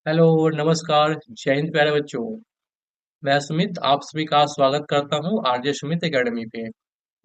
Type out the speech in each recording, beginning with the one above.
Hello, नमस्कार, जय हिंद प्यारे बच्चों। मैं सुमित आप सभी का स्वागत करता हूँ आरजे सुमित एकेडमी पे।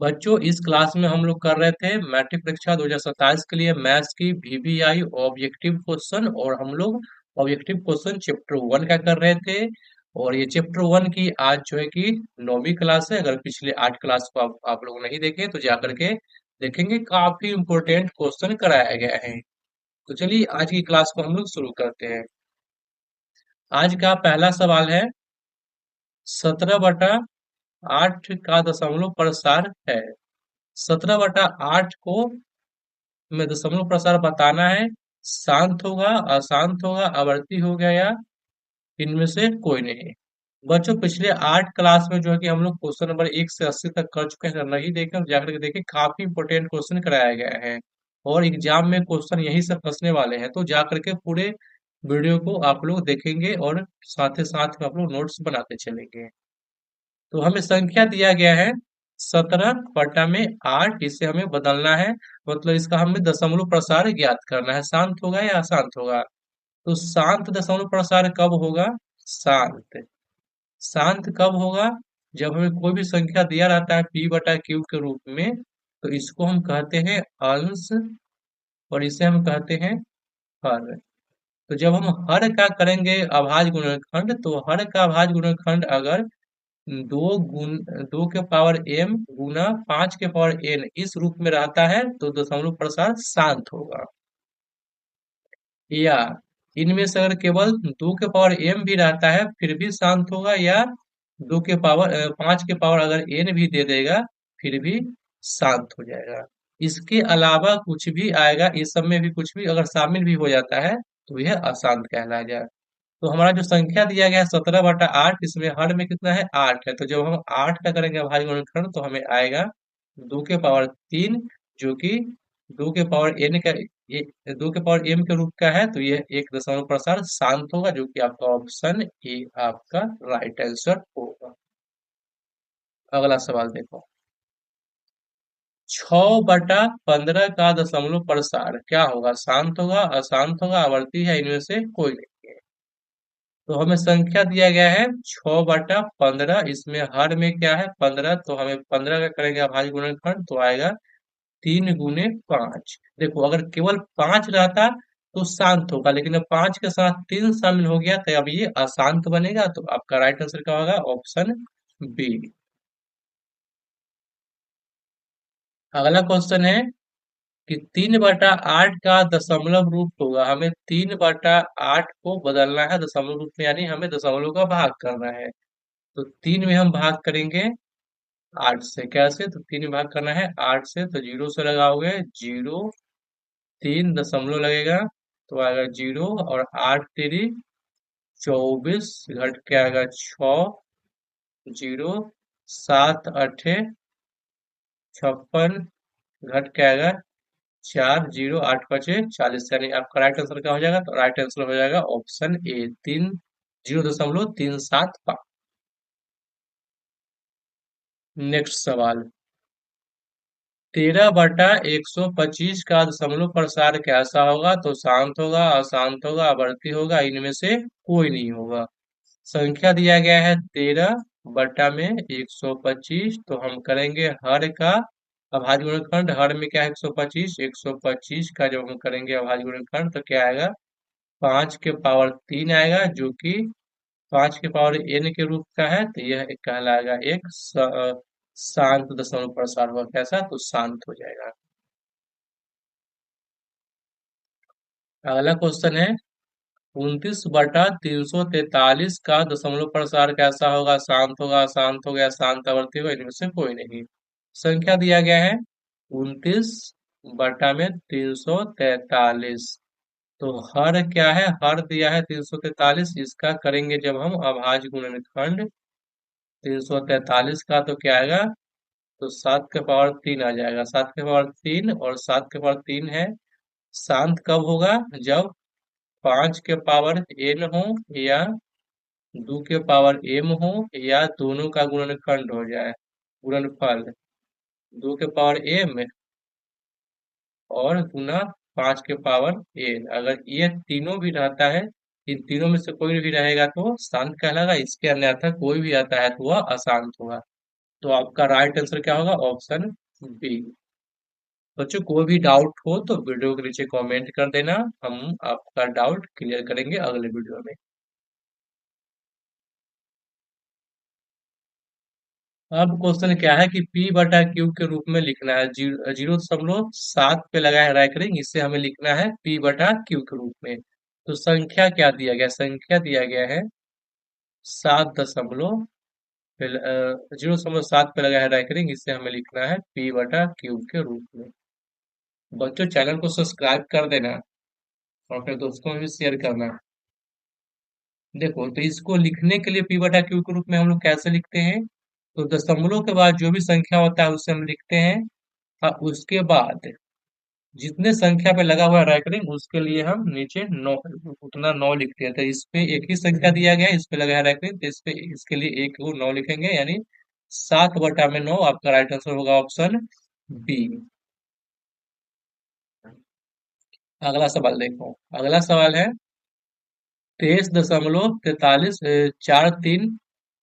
बच्चों, इस क्लास में हम लोग कर रहे थे मैट्रिक परीक्षा 2027 के लिए मैथ्स की वीवीआई ऑब्जेक्टिव क्वेश्चन, और हम लोग ऑब्जेक्टिव क्वेश्चन चैप्टर 1 का कर रहे थे। और ये चैप्टर 1 की आज जो है कि 9वीं क्लास है। अगर पिछले 8 क्लास को आप लोग नहीं देखे तो जा करके देखेंगे, काफी इंपॉर्टेंट क्वेश्चन कराया गया है। तो चलिए आज की क्लास को हम लोग शुरू करते हैं। आज का पहला सवाल है, 17/8 का दशमलव प्रसार है। 17/8 को में दशमलव प्रसार बताना है। शांत होगा, अशांत होगा, आवर्ती हो गया, या इनमें से कोई नहीं। बच्चों, पिछले 8 क्लास में जो है कि हम लोग क्वेश्चन नंबर 1 से 80 तक कर चुके हैं। अगर नहीं देखे तो जाकर के देखें, काफी इंपोर्टेंट क्वेश्चन कराया गया है। और एग्जाम में क्वेश्चन यही से फंसने वाले हैं, तो जा करके पूरे वीडियो को आप लोग देखेंगे और साथ ही साथ में आप लोग नोट्स बनाते चलेंगे। तो हमें संख्या दिया गया है 17/8, इसे हमें बदलना है। मतलब इसका हमें दशमलव प्रसार ज्ञात करना है, शांत होगा या अशांत होगा। तो शांत दशमलव प्रसार कब होगा? शांत। शांत कब होगा? जब हमें कोई भी संख्या दिया रहता है p/q के रूप में, तो इसको हम कहते हैं अंश, और इसे हम कहते हैं हर। तो जब हम हर का करेंगे अभाज्य गुणनखंड, तो हर का अभाज्य गुणनखंड अगर दो गुण दो के पावर m गुना 5 के पावर n इस रूप में रहता है, तो दशमलव प्रसार शांत होगा। या इनमें से अगर केवल 2 के पावर m भी रहता है फिर भी शांत होगा, या 5 के पावर अगर n भी दे देगा फिर भी शांत हो जाएगा। इसके अलावा कुछ भी आएगा, इस सब में भी कुछ भी अगर शामिल भी हो जाता है तो यह अशांत कहलाएगा। तो हमारा जो संख्या दिया गया है 17/8, इसमें हर में कितना है? 8 है। तो जब हम 8 का करेंगे अभाज्य गुणनखंड, तो हमें आएगा 2 के पावर 3, जो कि 2 के पावर n का, ये 2 के पावर m के रूप का है। तो ये एक दशमलव प्रसार शांत होगा, जो कि आपका ऑप्शन ए आपका राइट आंसर होगा। अगला सवाल देखो, 6/15 का दशमलव प्रसार क्या होगा? शांत होगा, अशांत होगा, आवर्ती है, इनमें से कोई नहीं है। तो हमें संख्या दिया गया है 6/15, इसमें हर में क्या है? 15। तो हमें 15 का करेंगे अभाज्य गुणनखंड, तो आएगा 3 × 5। देखो, अगर केवल 5 रहता तो शांत होगा, लेकिन अब 5 के साथ 3 शामिल हो गया, तो अब ये अशांत बनेगा। तो आपका राइट आंसर क्या होगा? Option B. अगला क्वेश्चन है कि 3/8 का दशमलव रूप होगा। हमें 3/8 को बदलना है दशमलव रूप में, यानी हमें दशमलव का भाग करना है। तो 3 में हम भाग करेंगे 8 से। कैसे? तो 3 में भाग करना है 8 से, तो 0 से लगाओगे 0, 3 दशमलव लगेगा तो आएगा 0, और 8×3 = 24, घट के आएगा 6, 0, 7×8 = 56, घट के आएगा 4, 0, 8×5 = 40। यानी आपका राइट आंसर क्या हो जाएगा? तो राइट आंसर हो जाएगा ऑप्शन ए, 0.375। नेक्स्ट सवाल, 13/125 का दशमलव प्रसार कैसा होगा? तो शांत होगा, अशांत होगा, आवर्ती होगा, इनमें से कोई नहीं होगा। संख्या दिया गया है 13/125, तो हम करेंगे हर का अभाज्य गुणनखंड। हर में क्या है? 125। 125 का जब हम करेंगे अभाज्य गुणनखंड, तो क्या आएगा? 5 के पावर 3 आएगा, जो कि 5 के पावर n के रूप का है। तो यह एक कहलाएगा एक शांत दशमलव प्रसार हुआ। कैसा? तो शांत हो जाएगा। अगला क्वेश्चन है, 29/343 का दशमलव प्रसार कैसा होगा? शांत होगा, अशांत होगा, शांत आवर्ती होगा, इनमें से कोई नहीं। संख्या दिया गया है 29/343। तो हर क्या है? हर दिया है 343। इसका करेंगे जब हम अभाज्य गुणनखंड 343 का, तो क्या आएगा? तो 7 के पावर 3 आ जाएगा। 7 के पावर 3, और 7 के पावर 3 है। शांत कब होगा? जब 5 के पावर n हो, या 2 के पावर m हो, या दोनों का गुणनखंड हो जाए, गुणनफल। 2 के पावर m और गुना 5 के पावर n, अगर ये तीनों भी रहता है इन तीनों में से कोई भी रहेगा तो शांत कहलाएगा, इसके अन्यथा कोई भी आता है तो वह अशांत होगा। तो आपका राइट आंसर क्या होगा? Option B. बच्चों कोई भी डाउट हो तो वीडियो के नीचे कमेंट कर देना, हम आपका डाउट क्लियर करेंगे अगले वीडियो में। अब क्वेश्चन क्या है कि P बटा क्यू के रूप में लिखना है, 0.7 पे लगा है रैकरिंग, इससे हमें लिखना है P बटा क्यू के रूप में। तो संख्या क्या दिया गया? संख्या दिया गया है 7 0.7 पे लगा है रैकरिंग, इससे हमें लिखना है P बटा क्यू के रूप में। बच्चों चैनल को सब्सक्राइब कर देना और अपने दोस्तों में भी शेयर करना। देखो तो इसको लिखने के लिए पी बटा क्यू के रूप में हम लोग कैसे लिखते हैं? तो दशमलव के बाद जो भी संख्या होता है उससे हम लिखते हैं, और उसके बाद जितने संख्या पे लगा हुआ है रैकरिंग उसके लिए हम नीचे नौ, उतना 9 लिखते हैं। तो इस पे एक ही संख्या दिया गया है, इस पे लगा है रैकरिंग, तो इस पे इसके लिए एक को 9 लिखेंगे, यानी 7/9। आपका राइट आंसर होगा ऑप्शन बी। अगला सवाल देखो, अगला सवाल है 23.4343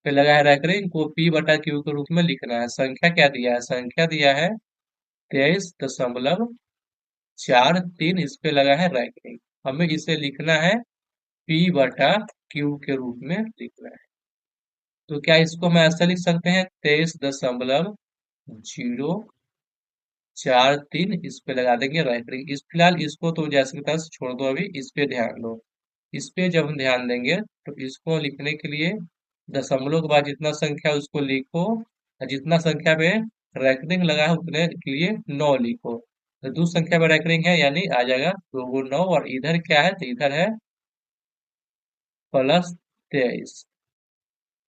पे लगा है रैकरिंग को पी बटा क्यू के रूप में लिखना है। संख्या क्या दिया है? संख्या दिया है 23.43, इस पे लगा है रैकरिंग। हमें इसे लिखना है पी बटा क्यू के रूप में लिखना है। तो क्या इसको हम ऐसा लिख सकते हैं? 23.043, इस पे लगा देंगे रैकरिंग। इस फिलहाल इसको तो जैसे कि तैसे छोड़ दो, अभी इस पे ध्यान दो। इस पे जब हम ध्यान देंगे तो इसको लिखने के लिए दशमलव के बाद जितना संख्या है उसको लिखो, और जितना संख्या पे रैकरिंग लगा है उतने के लिए 9 लिखो। तो दो संख्या पे रैकरिंग है यानी आ जाएगा 2 × 9, और इधर क्या है? तो इधर है +23।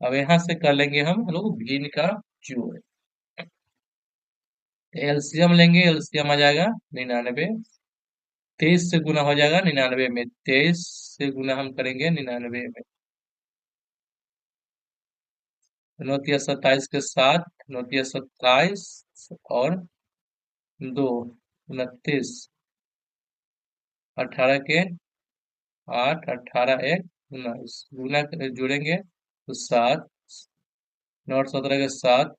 अब यहाँ से कर लेंगे हम लोग भिन्न का जोड़। एलसीएम लेंगे, एलसीएम आ जाएगा 99। 23 से गुना हो जाएगा 99 में, 23 से गुना हम करेंगे 99 में। 9×27 के 7, 9×27 और 2, 29, 18 के 8, 18 एक 19, जोड़ेंगे तो 7, 9 और 17 के 7,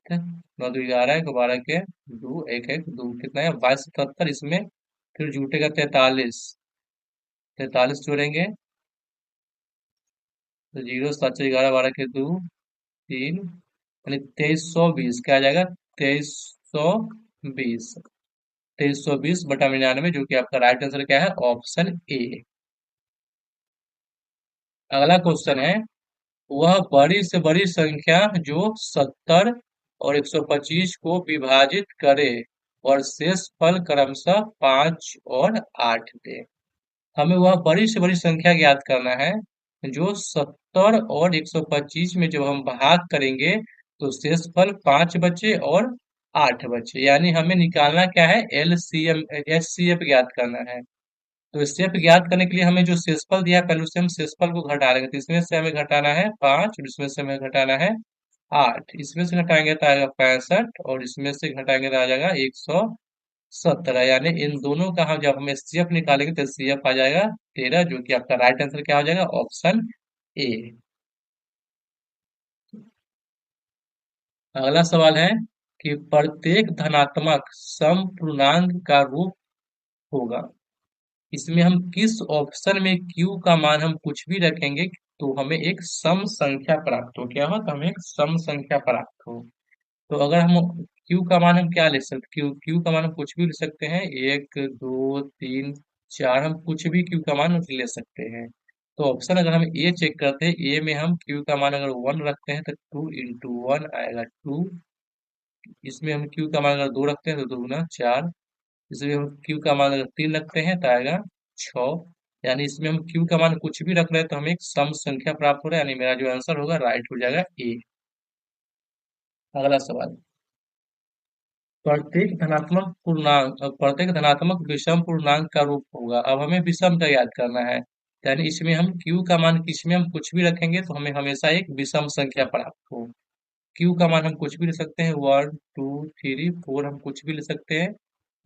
9 2 11, 12 के 2, 1 1 2, कितना है? 22 77। इसमें फिर जुटेगा 43, 43 जोड़ेंगे तो 0 7 11 12 के 2 3, यानी 2320 क्या आ जाएगा? 2320, 2320/99, जो कि आपका राइट आंसर क्या है? Option A. अगला क्वेश्चन है, वह बड़ी से बड़ी संख्या जो 70 और 125 को विभाजित करे और शेष फल क्रमशः 5 और 8 दे। हमें वह बड़ी से बड़ी संख्या ज्ञात करना है जो 70 और 125 में जब हम भाग करेंगे तो शेषफल 5 बचे और 8 बचे, यानी हमें निकालना क्या है? एलसीएम, एचसीएफ ज्ञात करना है। तो एचसीएफ ज्ञात करने के लिए हमें जो शेषफल दिया है पहले उससे हम शेषफल को घटा लेंगे। तो इसमें से हमें घटाना है 5 और इसमें से हमें घटाना है 8। इसमें से घटाएंगे तो आएगा 65 और इसमें से घटाएंगे तो आ जाएगा 117, यानी इन दोनों का हम जब हम एचसीएफ निकालेंगे तो एचसीएफ आ जाएगा 13, जो कि आपका राइट आंसर क्या हो जाएगा? Option A. अगला सवाल है कि प्रत्येक धनात्मक समपूर्णांक का रूप होगा। इसमें हम किस ऑप्शन में q का मान हम कुछ भी रखेंगे तो हमें एक सम संख्या प्राप्त हो। क्या हो? तो हमें एक सम संख्या प्राप्त हो। तो अगर हम q का मान हम क्या ले सकते? q का मान हम कुछ भी ले सकते हैं, 1 2 3 4, हम कुछ भी q का मान ले सकते हैं। तो ऑप्शन अगर हम ए चेक करते हैं, ए में हम q का मान अगर 1 रखते हैं तो 2 × 1 आएगा 2। इसमें हम q का मान अगर 2 रखते हैं तो 2 × 4। इसमें हम q का मान अगर 3 रखते हैं तो आएगा 6। यानी इसमें हम q का मान कुछ भी रख रहे हैं तो हमें एक सम संख्या प्राप्त हो रहा है, यानी मेरा जो आंसर होगा राइट हो जाएगा ए। अगला सवाल, प्रत्येक धनात्मक विषम पूर्णांक का रूप होगा। अब हमें विषम का याद करना है, यानी इसमें हम q का मान किसमें हम कुछ भी रखेंगे तो हमें हमेशा एक विषम संख्या प्राप्त हो। q का मान हम कुछ भी ले सकते हैं, 1 2 3 4, हम कुछ भी ले सकते हैं।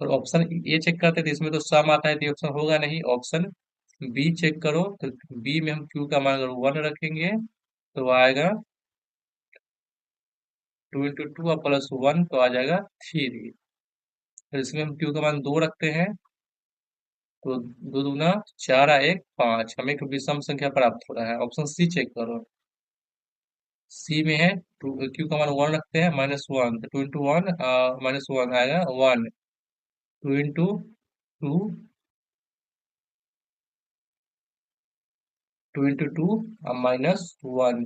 और ऑप्शन ये चेक करते हैं तो इसमें तो सम आता है, तो ऑप्शन होगा नहीं, ऑप्शन बी चेक करो तो बी में हम क्यू का मान अगर 1 रखेंगे तो आएगा 2 इंटू टू प्लस 1 तो आ जाएगा 3। फिर इसमें हम क्यू का मान 2 रखते हैं तो 2 दूना 4 एक 5, हमें एक विषम संख्या प्राप्त हो रहा है। ऑप्शन सी चेक करो। सी में है टू, क्यू का मान 1 रखते हैं -1 तो 2 इंटू वन -1 आएगा 1। 2 इंटू टू 2 इंटू टू -1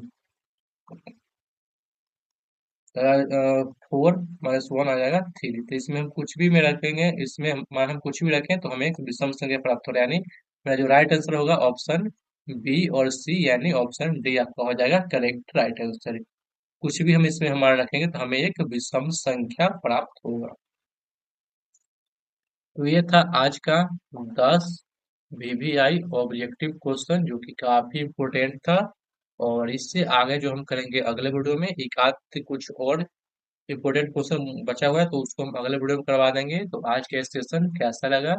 4 -1 आ जाएगा 3। तो इसमें हम कुछ भी में रखेंगे, इसमें मान हम कुछ भी रखें तो हमें एक विषम संख्या प्राप्त हो रहा है। यानी मेरा जो राइट आंसर होगा ऑप्शन बी और सी, यानी ऑप्शन डी आपका हो जाएगा करेक्ट राइट आंसर। कुछ भी हम इसमें हमारा रखेंगे तो हमें एक विषम संख्या प्राप्त होगा। तो ये था आज का 10 वीवीआई ऑब्जेक्टिव क्वेश्चन, जो कि काफी इम्पोर्टेंट था। और इससे आगे जो हम करेंगे अगले वीडियो में एक आध कुछ और इम्पोर्टेंट क्वेश्चन बचा हुआ है तो उसको हम अगले वीडियो में करवा देंगे। तो आज का सेशन कैसा लगा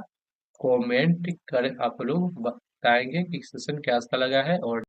कमेंट कर आप लोग बताएंगे कि सेशन कैसा लगा है। और